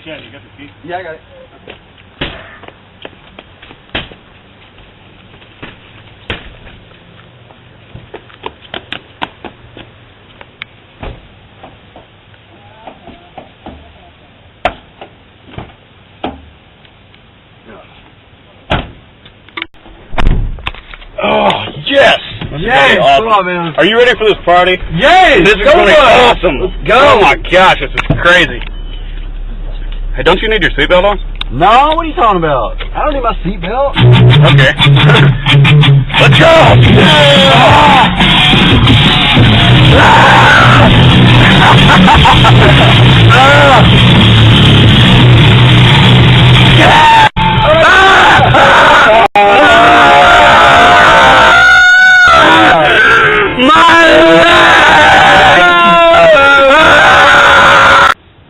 Chad, you got the key? Yeah, I got it. Oh, yes! Yes! Awesome. Come on, man. Are you ready for this party? Yes! This is going to be awesome! Let's go! Oh my gosh, this is crazy. Hey, don't you need your seatbelt on? No, what are you talking about? I don't need my seatbelt. Okay. Let's go!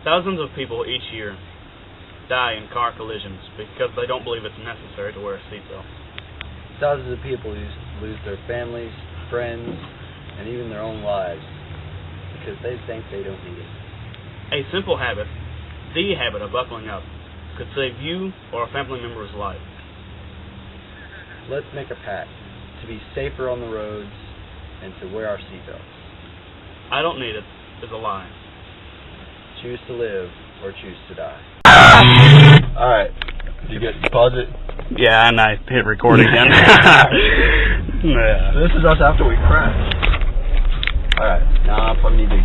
Thousands of people each year die in car collisions because they don't believe it's necessary to wear a seatbelt. Thousands of people lose their families, friends, and even their own lives because they think they don't need it. A simple habit, the habit of buckling up, could save you or a family member's life. Let's make a pact to be safer on the roads and to wear our seatbelts. I don't need it is a lie. Choose to live or choose to die. Alright. Did you pause it? Yeah, and I hit record again. Yeah. This is us after we crashed. Alright, now I probably need to